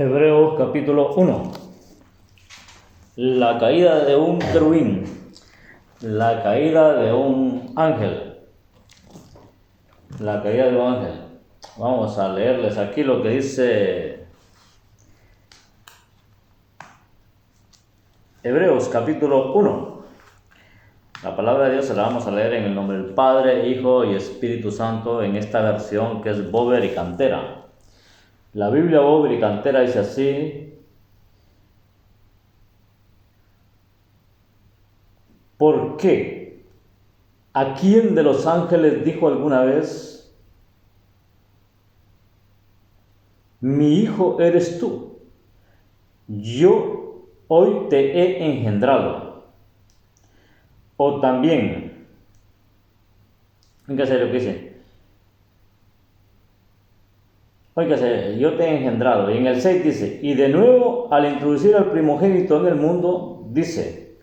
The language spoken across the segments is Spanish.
Hebreos capítulo 1. La caída de un querubín. La caída de un ángel. La caída de un ángel. Vamos a leerles aquí lo que dice Hebreos capítulo 1. La palabra de Dios se la vamos a leer en el nombre del Padre, Hijo y Espíritu Santo en esta versión que es Bover y Cantera. La Biblia Bover y Cantera dice así: ¿por qué? ¿A quién de los ángeles dijo alguna vez: mi hijo eres tú, yo hoy te he engendrado? O también, fíjate lo que dice, oígase, yo te he engendrado. Y en el 6 dice, y de nuevo al introducir al primogénito en el mundo, dice,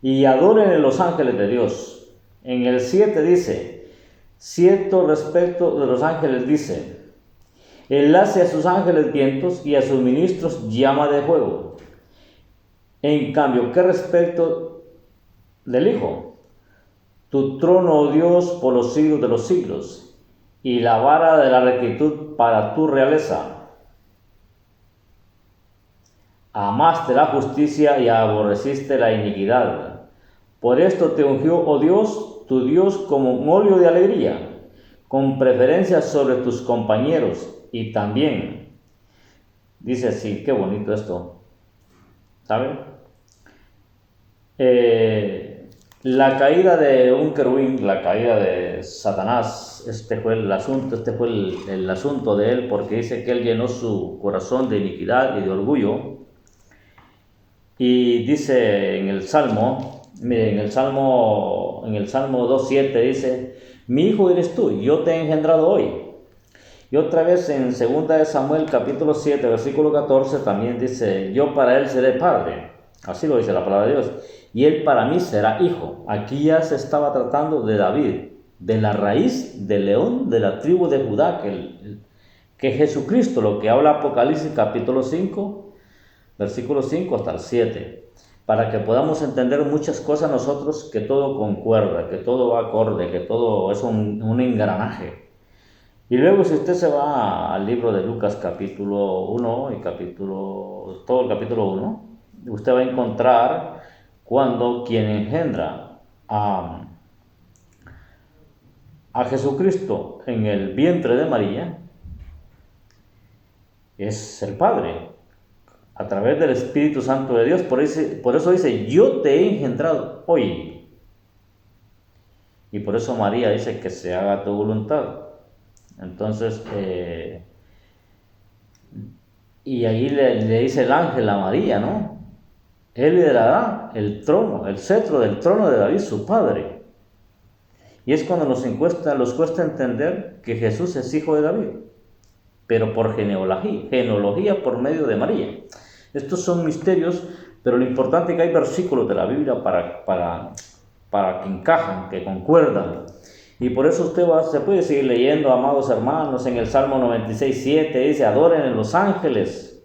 y adoren los ángeles de Dios. En el 7 dice, cierto respecto de los ángeles dice, él hace a sus ángeles vientos y a sus ministros llama de fuego. En cambio, ¿qué respecto del Hijo? Tu trono, oh Dios, por los siglos de los siglos, y la vara de la rectitud para tu realeza. Amaste la justicia y aborreciste la iniquidad. Por esto te ungió, oh Dios, tu Dios, como un óleo de alegría, con preferencia sobre tus compañeros. Y también, dice así, qué bonito esto, ¿saben? La caída de un querubín, la caída de Satanás, este fue el asunto de él, porque dice que él llenó su corazón de iniquidad y de orgullo. Y dice en el Salmo, miren, en el Salmo 2:7 dice, mi hijo eres tú, yo te he engendrado hoy. Y otra vez en 2 de Samuel capítulo 7, versículo 14 también dice, yo para él seré padre. Así lo dice la palabra de Dios. Y él para mí será hijo. Aquí ya se estaba tratando de David, de la raíz del león de la tribu de Judá, que Jesucristo, lo que habla Apocalipsis capítulo 5, versículo 5 hasta el 7. Para que podamos entender muchas cosas nosotros, que todo concuerda, que todo va acorde, que todo es un engranaje. Y luego si usted se va al libro de Lucas capítulo 1 y todo el capítulo 1, usted va a encontrar cuando quien engendra a Jesucristo en el vientre de María es el Padre, a través del Espíritu Santo de Dios. Por eso dice, yo te he engendrado hoy. Y por eso María dice que se haga tu voluntad. Entonces, y ahí le dice el ángel a María, ¿no? Él le dará el trono, el cetro del trono de David, su padre. Y es cuando nos cuesta entender que Jesús es hijo de David, pero por genealogía por medio de María. Estos son misterios, pero lo importante es que hay versículos de la Biblia para que encajan, que concuerdan. Y por eso usted se puede seguir leyendo, amados hermanos, en el Salmo 96:7 dice, adoren en los ángeles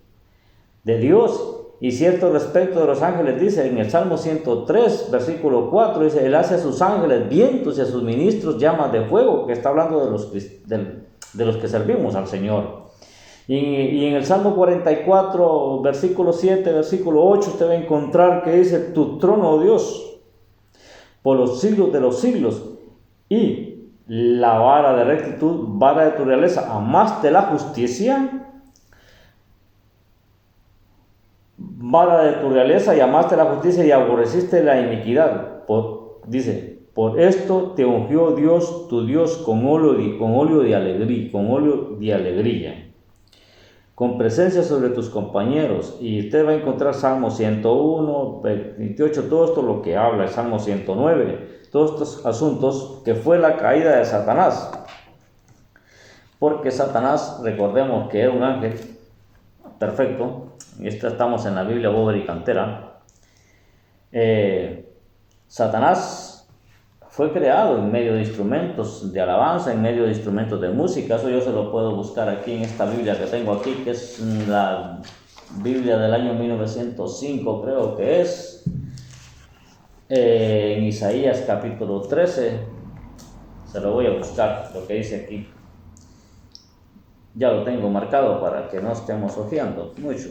de Dios. Y cierto respecto de los ángeles dice en el Salmo 103, versículo 4, dice, él hace a sus ángeles vientos y a sus ministros llamas de fuego, que está hablando de los que servimos al Señor. Y en el Salmo 44, versículo 7, versículo 8, usted va a encontrar que dice, tu trono, oh Dios, por los siglos de los siglos, y la vara de rectitud, vara de tu realeza, amaste la justicia, vara de tu realeza, y amaste la justicia y aborreciste la iniquidad. Dice, por esto te ungió Dios, tu Dios, con óleo de alegría, con presencia sobre tus compañeros. Y usted va a encontrar Salmo 101, 28, todo esto lo que habla, el Salmo 109, todos estos asuntos que fue la caída de Satanás. Porque Satanás, recordemos que era un ángel perfecto, y estamos en la Biblia Bover y Cantera. Satanás fue creado en medio de instrumentos de alabanza, en medio de instrumentos de música. Eso yo se lo puedo buscar aquí en esta Biblia que tengo aquí, que es la Biblia del año 1905 creo que es, en Isaías capítulo 13, se lo voy a buscar, lo que dice aquí. Ya lo tengo marcado para que no estemos hojeando mucho.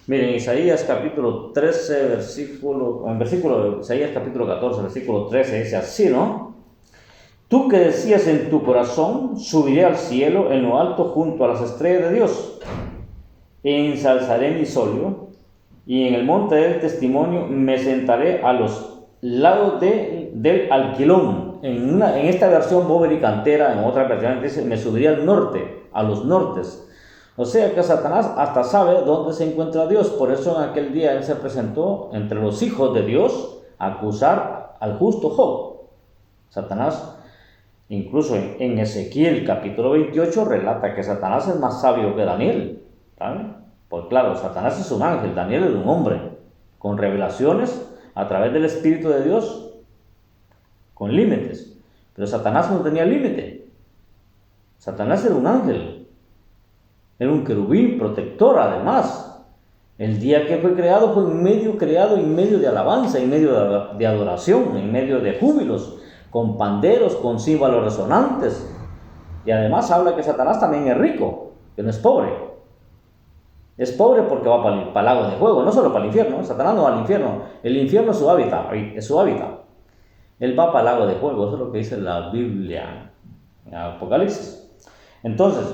Miren, Isaías capítulo 13, Isaías capítulo 14, versículo 13, dice así, ¿no? Tú que decías en tu corazón, subiré al cielo en lo alto junto a las estrellas de Dios. Ensalzaré mi solio, y en el monte del testimonio me sentaré a los lados del alquilón. En esta versión Bover y Cantera, en otra versión dice, me subiré al norte, a los nortes. O sea que Satanás hasta sabe dónde se encuentra Dios. Por eso en aquel día él se presentó entre los hijos de Dios a acusar al justo Job. Satanás, incluso en Ezequiel capítulo 28, relata que Satanás es más sabio que Daniel. ¿Saben? Pues claro, Satanás es un ángel, Daniel es un hombre, con revelaciones a través del Espíritu de Dios, con límites. Pero Satanás no tenía límite. Satanás era un ángel, era un querubín protector además. El día que fue creado fue creado en medio de alabanza, en medio de adoración, en medio de júbilos, con panderos, con címbalos resonantes. Y además habla que Satanás también es rico, que no es pobre. Es pobre porque va para el lago de fuego, no solo para el infierno. Satanás no va al infierno. El infierno es su hábitat. Él va para el lago de fuego, eso es lo que dice la Biblia en Apocalipsis. Entonces,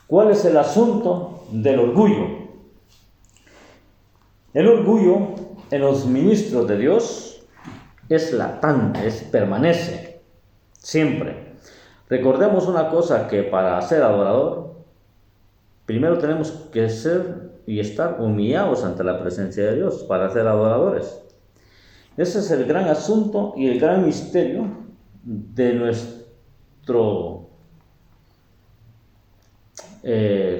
¿cuál es el asunto del orgullo? El orgullo en los ministros de Dios es latente, permanece siempre. Recordemos una cosa, que para ser adorador, primero tenemos que ser y estar humillados ante la presencia de Dios para ser adoradores. Ese es el gran asunto y el gran misterio de nuestro,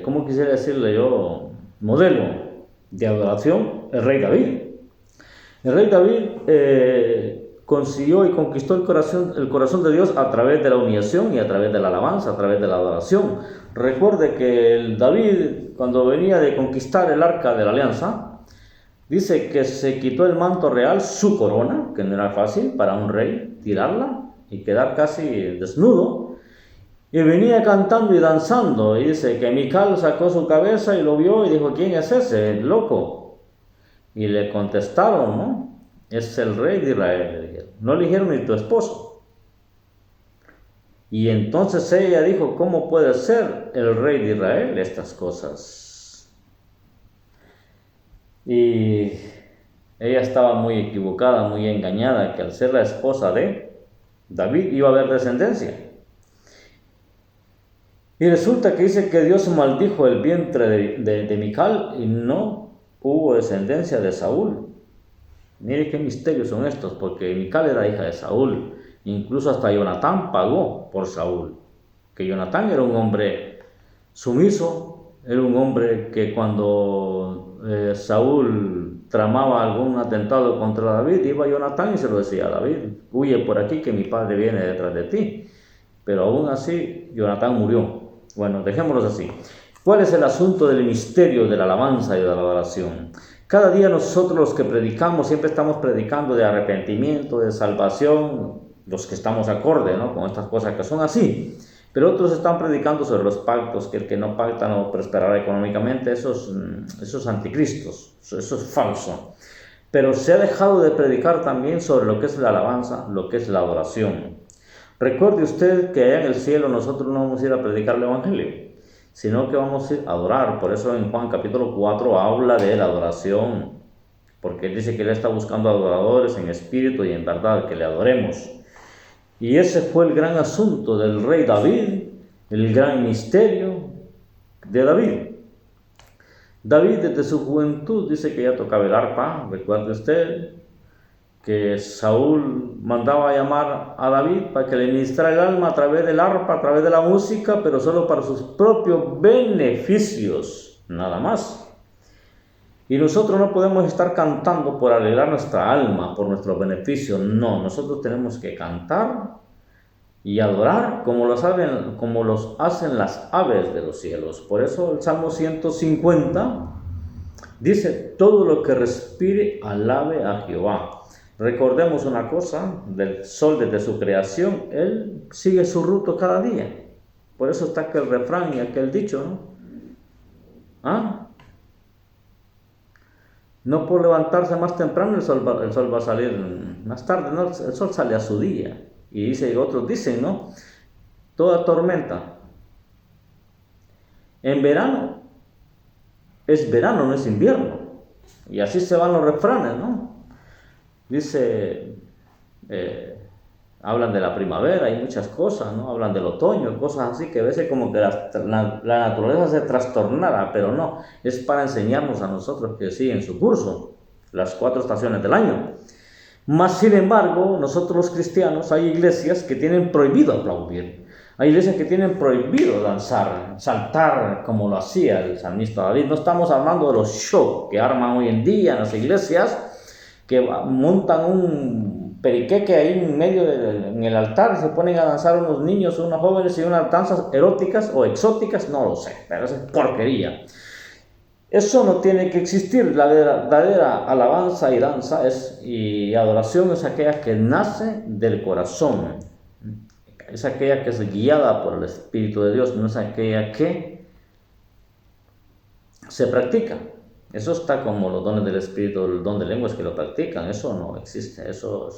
¿cómo quisiera decirle yo? Modelo de adoración, el rey David. El rey David consiguió y conquistó el corazón de Dios a través de la humillación y a través de la alabanza, a través de la adoración. Recuerde que el David, cuando venía de conquistar el arca de la alianza, dice que se quitó el manto real, su corona, que no era fácil para un rey tirarla y quedar casi desnudo, y venía cantando y danzando. Y dice que Mical sacó su cabeza y lo vio y dijo, ¿quién es ese, el loco? Y le contestaron, ¿no? Es el rey de Israel, le dijeron. No le dijeron ni tu esposo. Y entonces ella dijo, ¿cómo puede ser el rey de Israel estas cosas? Y ella estaba muy equivocada, muy engañada, que al ser la esposa de David iba a haber descendencia. Y resulta que dice que Dios maldijo el vientre de Mical y no hubo descendencia de Saúl. Mire qué misterios son estos, porque Mical era hija de Saúl. Incluso hasta Jonatán pagó por Saúl. Que Jonatán era un hombre sumiso, era un hombre que cuando Saúl tramaba algún atentado contra David, iba Jonatán y se lo decía a David, huye por aquí que mi padre viene detrás de ti. Pero aún así, Jonatán murió. Bueno, dejémoslo así. ¿Cuál es el asunto del misterio de la alabanza y de la adoración? Cada día nosotros los que predicamos, siempre estamos predicando de arrepentimiento, de salvación, los que estamos acorde, ¿no?, con estas cosas que son así. Pero otros están predicando sobre los pactos, que el que no pacta no prosperará económicamente. Esos anticristos, eso es falso. Pero se ha dejado de predicar también sobre lo que es la alabanza, lo que es la adoración. Recuerde usted que allá en el cielo nosotros no vamos a ir a predicar el evangelio, sino que vamos a ir a adorar. Por eso en Juan capítulo 4 habla de la adoración, porque él dice que él está buscando adoradores en espíritu y en verdad, que le adoremos. Y ese fue el gran asunto del rey David, el gran misterio de David. David desde su juventud dice que ya tocaba el arpa. Recuerde usted que Saúl mandaba a llamar a David para que le ministrara el alma a través del arpa, a través de la música, pero solo para sus propios beneficios, nada más. Y nosotros no podemos estar cantando por alegrar nuestra alma, por nuestros beneficios. No, nosotros tenemos que cantar y adorar como los hacen las aves de los cielos. Por eso el Salmo 150 dice: todo lo que respire alabe a Jehová. Recordemos una cosa, del sol desde su creación, él sigue su ruto cada día. Por eso está aquel refrán y aquel dicho, ¿no? ¿Ah? No por levantarse más temprano el sol va a salir más tarde, ¿no? El sol sale a su día. Y otros dicen, ¿no? Toda tormenta en verano es verano, no es invierno. Y así se van los refranes, ¿no? Dice, hablan de la primavera y muchas cosas, ¿no? Hablan del otoño, cosas así que a veces como que la naturaleza se trastornara, pero no, es para enseñarnos a nosotros que siguen su curso, las 4 estaciones del año. Mas, sin embargo, nosotros los cristianos, hay iglesias que tienen prohibido aplaudir, hay iglesias que tienen prohibido danzar, saltar como lo hacía el salmista David. No estamos hablando de los shows que arman hoy en día en las iglesias, que montan un periqueque ahí en medio en el altar y se ponen a danzar unos niños, unos jóvenes y unas danzas eróticas o exóticas, no lo sé, pero eso es porquería. Eso no tiene que existir. La verdadera alabanza y danza y adoración es aquella que nace del corazón. Es aquella que es guiada por el Espíritu de Dios, no es aquella que se practica. Eso está como los dones del Espíritu, el don de lenguas que lo practican. Eso no existe. Eso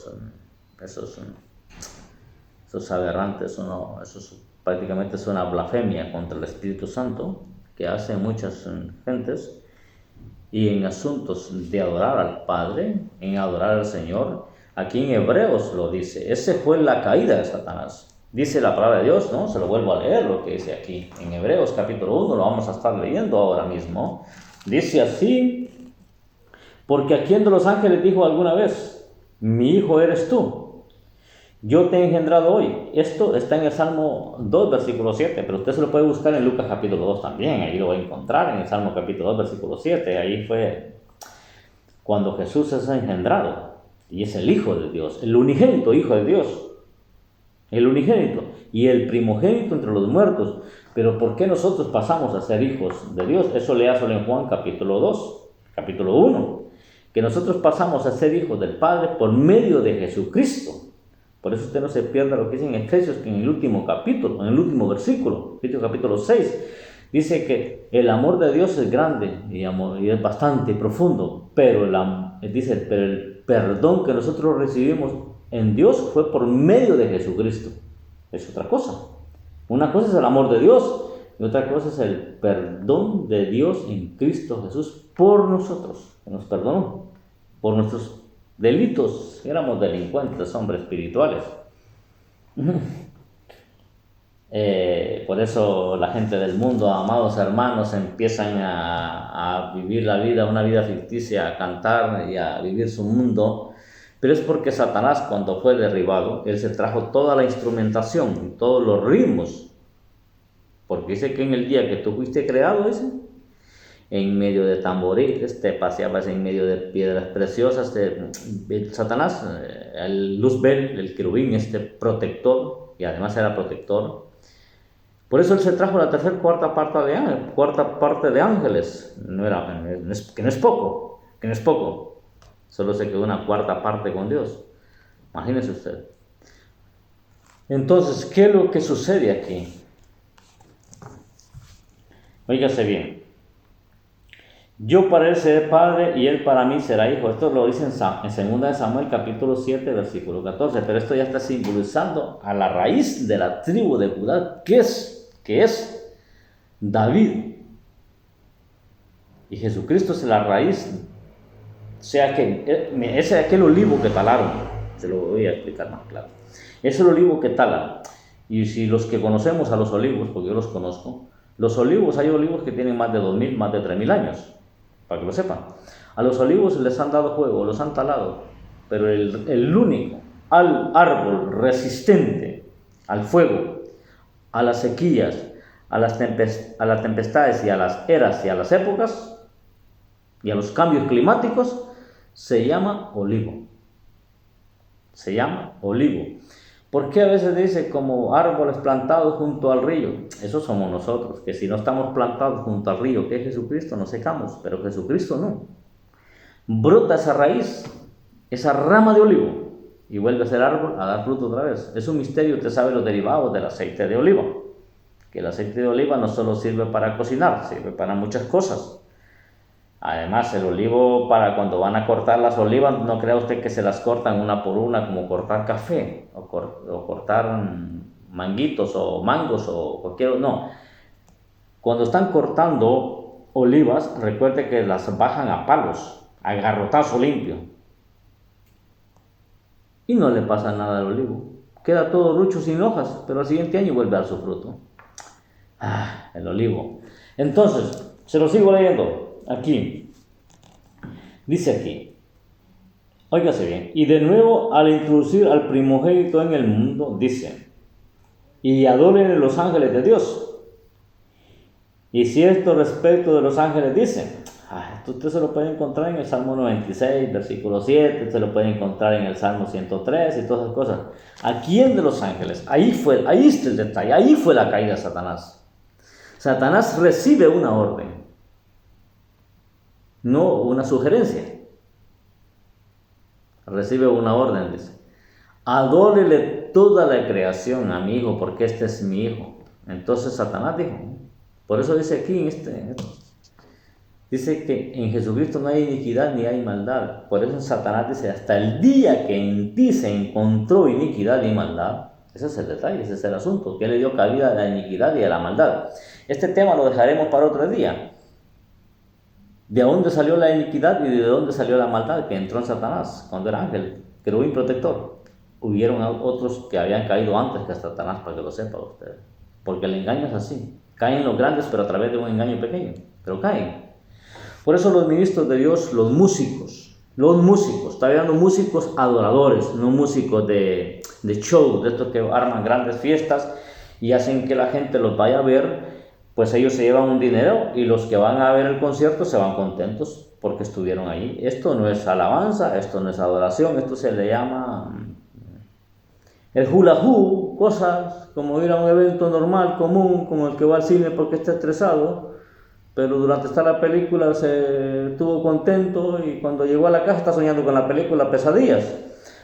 es aberrante. Eso prácticamente es una blasfemia contra el Espíritu Santo que hacen muchas gentes. Y en asuntos de adorar al Padre, en adorar al Señor, aquí en Hebreos lo dice. Esa fue la caída de Satanás. Dice la palabra de Dios, ¿no? Se lo vuelvo a leer lo que dice aquí. En Hebreos capítulo 1, lo vamos a estar leyendo ahora mismo. Dice así: porque a quién de los ángeles dijo alguna vez: mi hijo eres tú, yo te he engendrado hoy. Esto está en el Salmo 2, versículo 7, pero usted se lo puede buscar en Lucas capítulo 2 también. Ahí lo va a encontrar en el Salmo capítulo 2, versículo 7. Ahí fue cuando Jesús es engendrado y es el Hijo de Dios, el unigénito Hijo de Dios. El unigénito y el primogénito entre los muertos. Pero ¿por qué nosotros pasamos a ser hijos de Dios? Eso léaselo en Juan capítulo 2, capítulo 1. Que nosotros pasamos a ser hijos del Padre por medio de Jesucristo. Por eso usted no se pierda lo que dice en Efesios, que en el último capítulo, en el último versículo, capítulo 6, dice que el amor de Dios es grande y es bastante profundo, pero el perdón que nosotros recibimos en Dios fue por medio de Jesucristo. Es otra cosa. Una cosa es el amor de Dios y otra cosa es el perdón de Dios en Cristo Jesús por nosotros, que nos perdonó por nuestros delitos. Éramos delincuentes, hombres espirituales. Por eso la gente del mundo, amados hermanos, empiezan a vivir la vida, una vida ficticia, a cantar y a vivir su mundo. Pero es porque Satanás, cuando fue derribado, él se trajo toda la instrumentación, todos los ritmos. Porque dice que en el día que tú fuiste creado, en medio de tamboriles, te paseabas en medio de piedras preciosas. Satanás, el Luzbel, el querubín, protector, y además era protector. Por eso él se trajo la cuarta parte de ángeles. Que no es poco. Solo se quedó una cuarta parte con Dios. Imagínese usted. Entonces, ¿qué es lo que sucede aquí? Óigase bien. Yo para él seré padre y él para mí será hijo. Esto lo dice en 2 de Samuel capítulo 7, versículo 14. Pero esto ya está simbolizando a la raíz de la tribu de Judá, que es David. Y Jesucristo es la raíz. O sea que ese es aquel olivo que talaron. Se lo voy a explicar más claro. Es el olivo que talan. Y si los que conocemos a los olivos, porque yo los conozco, los olivos, hay olivos que tienen más de 2.000, más de 3.000 años, para que lo sepan. A los olivos les han dado fuego, los han talado, pero el único árbol resistente al fuego, a las sequías, a las tempestades y a las eras y a las épocas y a los cambios climáticos, se llama olivo. Se llama olivo. ¿Por qué a veces dice como árboles plantados junto al río? Eso somos nosotros, que si no estamos plantados junto al río, que es Jesucristo, nos secamos, pero Jesucristo no. Brota esa raíz, esa rama de olivo, y vuelve a ser árbol a dar fruto otra vez. Es un misterio, usted sabe los derivados del aceite de oliva, que el aceite de oliva no solo sirve para cocinar, sirve para muchas cosas. Además, el olivo, para cuando van a cortar las olivas, no crea usted que se las cortan una por una como cortar café o cortar manguitos o mangos o cualquier... No, cuando están cortando olivas, recuerde que las bajan a palos, a garrotazo limpio. Y no le pasa nada al olivo. Queda todo rucho sin hojas, pero al siguiente año vuelve a dar su fruto. El olivo. Entonces, se lo sigo leyendo. Aquí, dice aquí, óigase bien, y de nuevo al introducir al primogénito en el mundo, dice, y adoren los ángeles de Dios. Y si esto respecto de los ángeles dice, esto usted se lo puede encontrar en el Salmo 96, versículo 7, se lo puede encontrar en el Salmo 103 y todas esas cosas. ¿A quién de los ángeles? Ahí está el detalle, ahí fue la caída de Satanás. Satanás recibe una orden, no una sugerencia. Recibe una orden, dice. Adórele toda la creación a mi hijo, porque este es mi hijo. Entonces Satanás dijo, por eso dice aquí, dice que en Jesucristo no hay iniquidad ni hay maldad. Por eso Satanás dice, hasta el día que en ti se encontró iniquidad y maldad. Ese es el detalle, ese es el asunto, que le dio cabida a la iniquidad y a la maldad. Este tema lo dejaremos para otro día. ¿De dónde salió la iniquidad y de dónde salió la maldad que entró en Satanás cuando era ángel, querubín protector? Hubieron otros que habían caído antes que Satanás, para que lo sepa usted. Porque el engaño es así. Caen los grandes, pero a través de un engaño pequeño. Pero caen. Por eso los ministros de Dios, los músicos, está hablando músicos adoradores, no músicos de show, de estos que arman grandes fiestas y hacen que la gente los vaya a ver. Pues ellos se llevan un dinero y los que van a ver el concierto se van contentos porque estuvieron ahí. Esto no es alabanza, esto no es adoración, esto se le llama el hula hoop, cosas como ir a un evento normal, común, como el que va al cine porque está estresado, pero durante estar la película se estuvo contento y cuando llegó a la casa está soñando con la película pesadillas.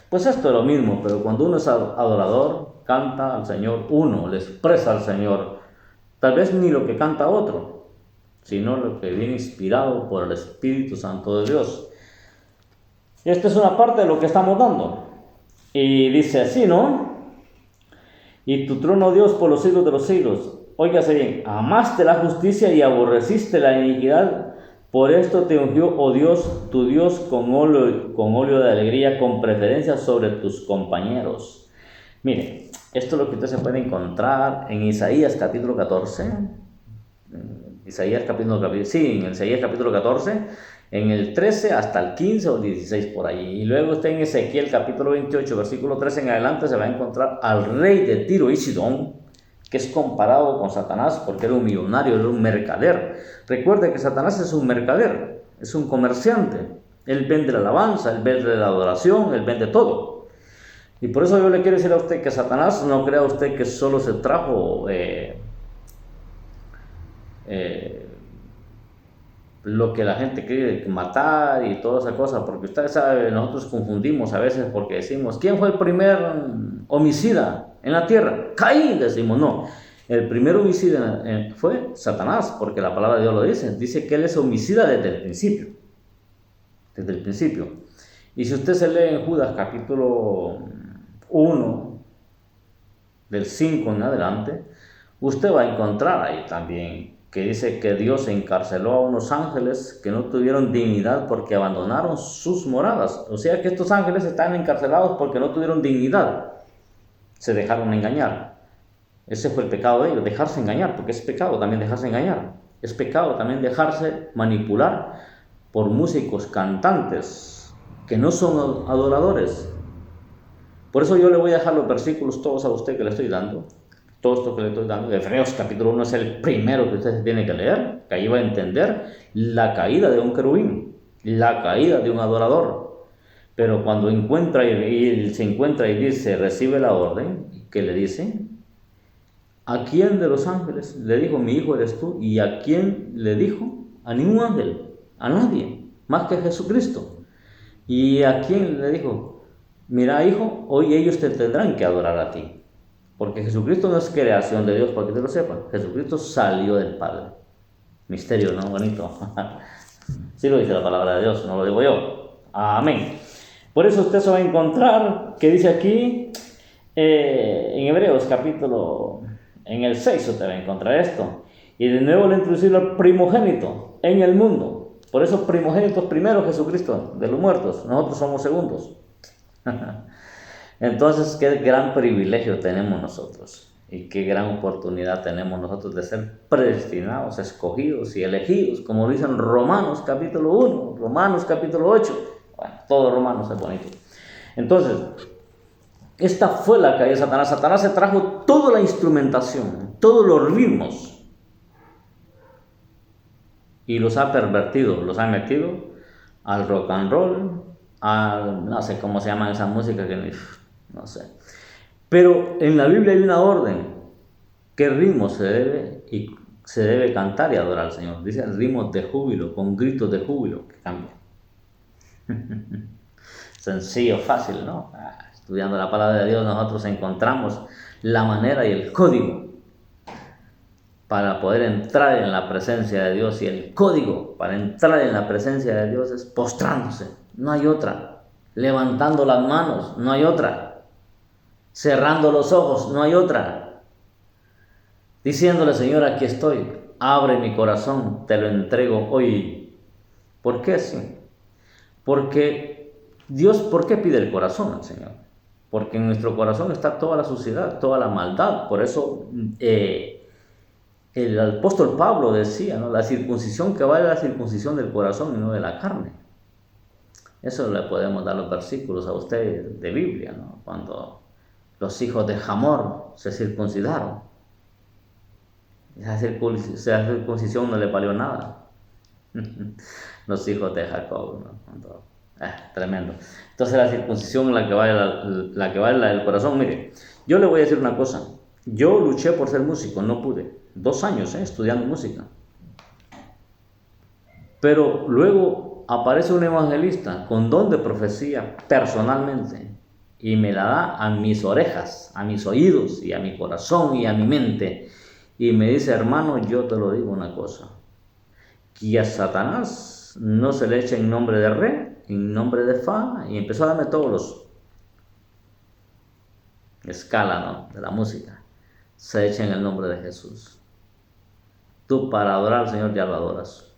Pues esto es lo mismo, pero cuando uno es adorador, canta al Señor uno, le expresa al Señor. Tal vez ni lo que canta otro, sino lo que viene inspirado por el Espíritu Santo de Dios. Y esta es una parte de lo que estamos dando. Y dice así, ¿no? Y tu trono, Dios, por los siglos de los siglos. Óigase bien, amaste la justicia y aborreciste la iniquidad. Por esto te ungió, oh Dios, tu Dios, con óleo de alegría, con preferencia sobre tus compañeros. Mire, esto es lo que usted se puede encontrar en Isaías capítulo 14. En Isaías capítulo 14, en el 13 hasta el 15 o 16 por ahí. Y luego está en Ezequiel capítulo 28, versículo 13 en adelante, se va a encontrar al rey de Tiro y Sidón, que es comparado con Satanás porque era un millonario, era un mercader. Recuerde que Satanás es un mercader, es un comerciante. Él vende la alabanza, él vende la adoración, él vende todo. Y por eso yo le quiero decir a usted que Satanás, no crea usted que solo se trajo lo que la gente quiere matar y toda esa cosa, porque usted sabe, nosotros confundimos a veces porque decimos, ¿quién fue el primer homicida en la tierra? Caín, decimos, no. El primer homicida fue Satanás, porque la palabra de Dios lo dice que él es homicida desde el principio. Desde el principio. Y si usted se lee en Judas capítulo 1, del 5 en adelante, usted va a encontrar ahí también que dice que Dios encarceló a unos ángeles que no tuvieron dignidad porque abandonaron sus moradas. O sea que estos ángeles están encarcelados porque no tuvieron dignidad. Se dejaron engañar. Ese fue el pecado de ellos, dejarse engañar, porque es pecado también dejarse engañar. Es pecado también dejarse manipular por músicos, cantantes, que no son adoradores. Por eso yo le voy a dejar los versículos todos a usted que le estoy dando. Todo esto que le estoy dando. Hebreos capítulo 1 es el primero que usted tiene que leer, que ahí va a entender la caída de un querubín, la caída de un adorador. Pero cuando encuentra y se encuentra y dice, recibe la orden, ¿qué le dice? ¿A quién de los ángeles le dijo, mi hijo eres tú? ¿Y a quién le dijo? A ningún ángel, a nadie, más que a Jesucristo. ¿Y a quién le dijo? Mira, hijo, hoy ellos te tendrán que adorar a ti. Porque Jesucristo no es creación de Dios, para que te lo sepan. Jesucristo salió del Padre. Misterio, ¿no? Bonito. Sí lo dice la palabra de Dios, no lo digo yo. Amén. Por eso usted se va a encontrar, que dice aquí, en Hebreos capítulo, en el 6 usted va a encontrar esto. Y de nuevo le introducir al primogénito en el mundo. Por eso primogénitos primero Jesucristo, de los muertos. Nosotros somos segundos. Entonces, qué gran privilegio tenemos nosotros. Y qué gran oportunidad tenemos nosotros de ser predestinados, escogidos y elegidos, como dicen Romanos capítulo 1, Romanos capítulo 8. Bueno, todo Romanos es bonito. Entonces, esta fue la caída de Satanás. Satanás se trajo toda la instrumentación, todos los ritmos, y los ha pervertido, los ha metido al rock and roll, no sé cómo se llama esa música, que no sé. Pero en la Biblia hay una orden, qué ritmo se debe cantar y adorar al Señor. Dice ritmos de júbilo, con gritos de júbilo, que cambia. Sencillo, fácil, ¿no? Estudiando la palabra de Dios nosotros encontramos la manera y el código para poder entrar en la presencia de Dios. Y el código para entrar en la presencia de Dios es postrándose, no hay otra. Levantando las manos, no hay otra. Cerrando los ojos, no hay otra. Diciéndole, Señor, aquí estoy, abre mi corazón, te lo entrego hoy. ¿Por qué sí? Porque Dios, ¿por qué pide el corazón al Señor? Porque en nuestro corazón está toda la suciedad, toda la maldad. Por eso el apóstol Pablo decía, ¿no? La circuncisión que vale la circuncisión del corazón y no de la carne. Eso le podemos dar los versículos a usted de Biblia, ¿no? Cuando los hijos de Hamor se circuncidaron. Esa circuncisión no le valió nada. Los hijos de Jacob, ¿no? Tremendo. Entonces la circuncisión, la que vale la del corazón. Mire, yo le voy a decir una cosa. Yo luché por ser músico, no pude. 2 años estudiando música. Pero luego aparece un evangelista con don de profecía personalmente y me la da a mis orejas, a mis oídos y a mi corazón y a mi mente. Y me dice, hermano, yo te lo digo una cosa, que a Satanás no se le echa en nombre de re, en nombre de fa, y empezó a darme todos los escala, ¿no?, de la música. Se echa en el nombre de Jesús. Tú para adorar al Señor ya lo adoras.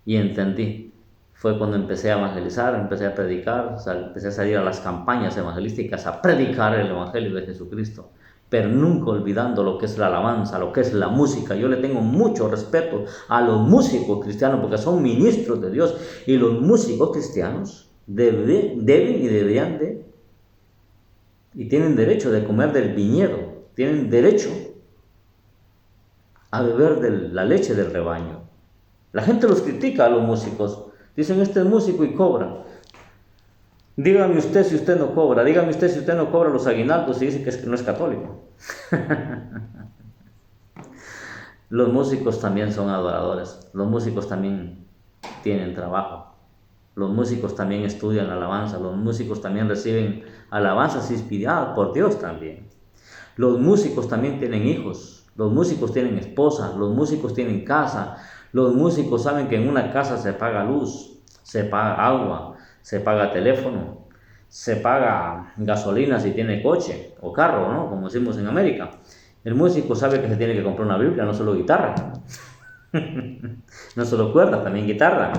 Y entendí. Fue cuando empecé a evangelizar, empecé a predicar, empecé a salir a las campañas evangelísticas a predicar el Evangelio de Jesucristo, pero nunca olvidando lo que es la alabanza, lo que es la música. Yo le tengo mucho respeto a los músicos cristianos porque son ministros de Dios, y los músicos cristianos deben y deberían de, y tienen derecho de comer del viñedo, tienen derecho a beber de la leche del rebaño. La gente los critica a los músicos. Dicen, este es músico y cobra. Dígame usted si usted no cobra. Dígame usted si usted no cobra los aguinaldos y dice que no es católico. Los músicos también son adoradores. Los músicos también tienen trabajo. Los músicos también estudian alabanza. Los músicos también reciben alabanzas inspiradas por Dios también. Los músicos también tienen hijos. Los músicos tienen esposa. Los músicos tienen casa. Los músicos saben que en una casa se paga luz, se paga agua, se paga teléfono, se paga gasolina si tiene coche o carro, ¿no?, como decimos en América. El músico sabe que se tiene que comprar una Biblia, no solo guitarra. No solo cuerdas, también guitarra.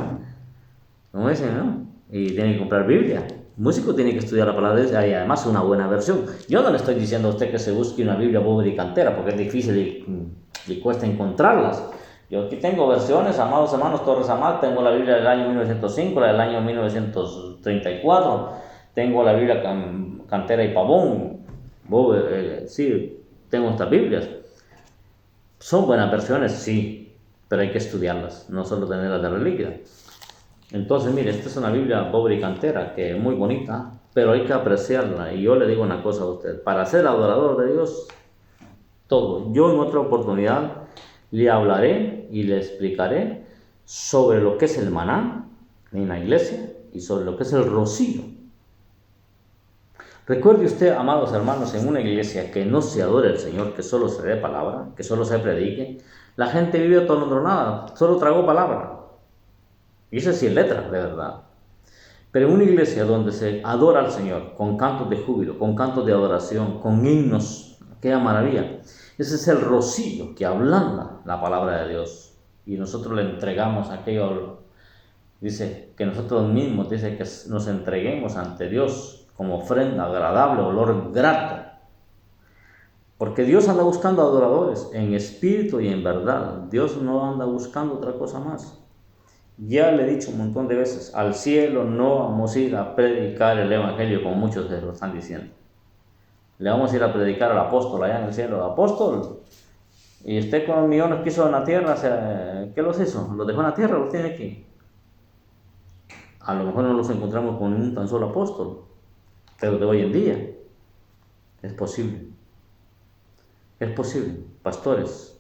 Como dicen, ¿no? Y tiene que comprar Biblia. El músico tiene que estudiar la palabra de Dios y además una buena versión. Yo no le estoy diciendo a usted que se busque una Biblia pobre y cantera, porque es difícil y cuesta encontrarlas. Yo aquí tengo versiones, amados hermanos Torres Amat, tengo la Biblia del año 1905, la del año 1934, tengo la Biblia Cantera y Pavón, sí, tengo estas Biblias. Son buenas versiones, sí, pero hay que estudiarlas, no solo tenerlas de reliquia. Entonces, mire, esta es una Biblia pobre y cantera, que es muy bonita, pero hay que apreciarla. Y yo le digo una cosa a usted, para ser adorador de Dios, todo. Yo en otra oportunidad le hablaré y le explicaré sobre lo que es el maná en la iglesia y sobre lo que es el rocío. Recuerde usted, amados hermanos, en una iglesia que no se adore al Señor, que solo se dé palabra, que solo se predique, la gente vive atolondronada, solo tragó palabra. Y eso sí es letra, de verdad. Pero en una iglesia donde se adora al Señor, con cantos de júbilo, con cantos de adoración, con himnos, aquella maravilla, ese es el rocío que ablanda la palabra de Dios. Y nosotros le entregamos aquello, dice que nosotros mismos, dice que nos entreguemos ante Dios como ofrenda agradable, olor grato. Porque Dios anda buscando adoradores en espíritu y en verdad. Dios no anda buscando otra cosa más. Ya le he dicho un montón de veces, al cielo no vamos a ir a predicar el evangelio como muchos de lo están diciendo. Le vamos a ir a predicar al apóstol allá en el cielo. Apóstol, y usted con los millones que hizo en la tierra, o sea, ¿qué los hizo? ¿Los dejó en la tierra o los tiene aquí? A lo mejor no los encontramos con un tan solo apóstol, pero de hoy en día es posible. Es posible. Pastores,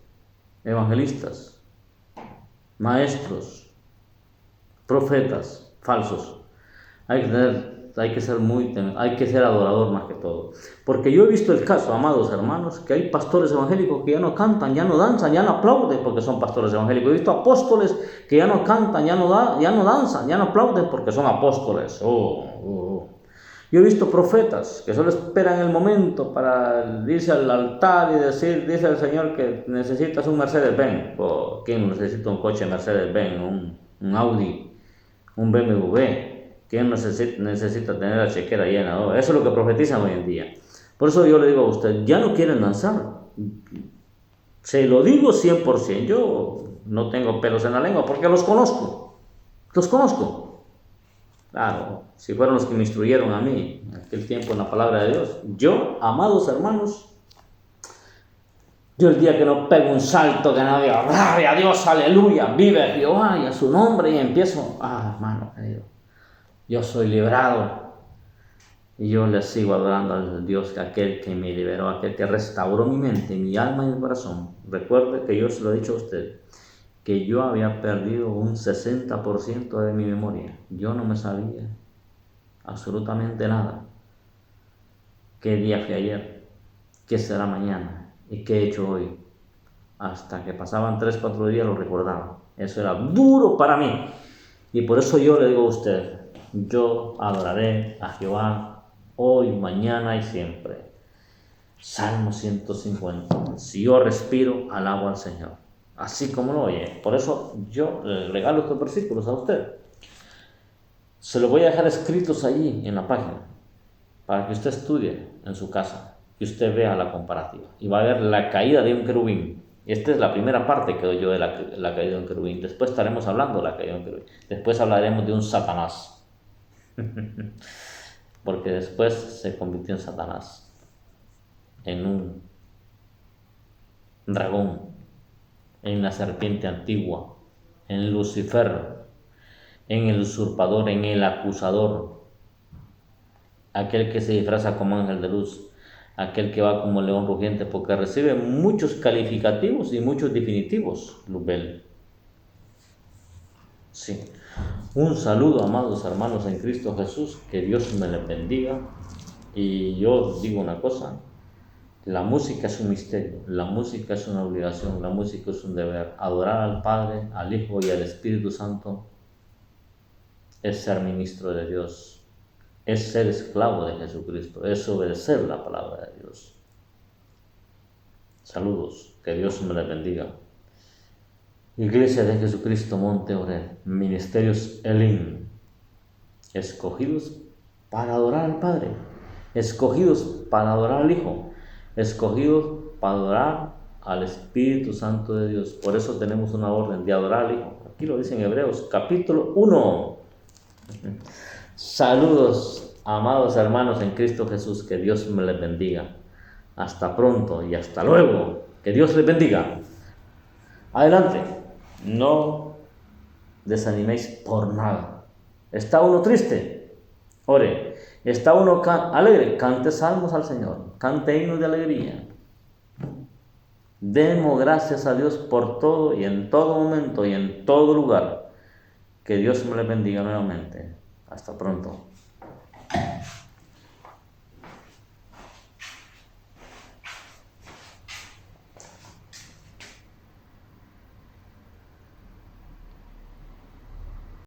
evangelistas, maestros, profetas falsos. Hay que ser adorador más que todo. Porque yo he visto el caso, amados hermanos, que hay pastores evangélicos que ya no cantan, ya no danzan, ya no aplauden porque son pastores evangélicos. He visto apóstoles que ya no cantan, ya no danzan, ya no aplauden porque son apóstoles. Yo he visto profetas que solo esperan el momento para irse al altar y decir, dice el Señor que necesitas un Mercedes-Benz. ¿Quién necesita un coche Mercedes-Benz, un Audi, un BMW? ¿Quién necesita tener la chequera llena? Eso es lo que profetizan hoy en día. Por eso yo le digo a usted, ya no quieren danzar. Se lo digo 100%. Yo no tengo pelos en la lengua porque los conozco. Los conozco. Claro, si fueron los que me instruyeron a mí en aquel tiempo en la palabra de Dios. Yo, amados hermanos, yo el día que no pego un salto, que no diga, ¡gloria a Dios, aleluya! Vive Jehová y a su nombre, y empiezo, hermano querido, yo soy librado y yo le sigo adorando al Dios, aquel que me liberó, aquel que restauró mi mente, mi alma y mi corazón. Recuerde que yo se lo he dicho a usted, que yo había perdido un 60% de mi memoria. Yo no me sabía absolutamente nada. ¿Qué día fue ayer? ¿Qué será mañana? ¿Y qué he hecho hoy? Hasta que pasaban 3, 4 días lo recordaba. Eso era duro para mí. Y por eso yo le digo a usted, yo adoraré a Jehová hoy, mañana y siempre. Salmo 150. Si yo respiro, alabo al Señor. Así como lo oye. Por eso yo le regalo estos versículos a usted. Se los voy a dejar escritos allí en la página para que usted estudie en su casa, que usted vea la comparativa y va a ver la caída de un querubín. Esta es la primera parte que doy yo de la caída de un querubín. Después estaremos hablando de la caída de un querubín. Después hablaremos de un Satanás. Porque después se convirtió en Satanás, en un dragón, en la serpiente antigua, en Lucifer, en el usurpador, en el acusador, aquel que se disfraza como ángel de luz, aquel que va como león rugiente, porque recibe muchos calificativos y muchos definitivos, Luzbel. Sí. Un saludo, amados hermanos en Cristo Jesús, que Dios me les bendiga. Y yo digo una cosa, la música es un misterio, la música es una obligación, la música es un deber. Adorar al Padre, al Hijo y al Espíritu Santo es ser ministro de Dios, es ser esclavo de Jesucristo, es obedecer la palabra de Dios. Saludos, que Dios me les bendiga. Iglesia de Jesucristo Monte Oreb, Ministerios Elim, escogidos para adorar al Padre, escogidos para adorar al Hijo, escogidos para adorar al Espíritu Santo de Dios. Por eso tenemos una orden de adorar al Hijo. Aquí lo dice en Hebreos, capítulo 1. Saludos, amados hermanos en Cristo Jesús, que Dios me les bendiga. Hasta pronto y hasta luego. Que Dios les bendiga. Adelante. No desaniméis por nada. ¿Está uno triste? Ore. ¿Está uno alegre? Cante salmos al Señor. Cante himnos de alegría. Demos gracias a Dios por todo y en todo momento y en todo lugar. Que Dios me le bendiga nuevamente. Hasta pronto.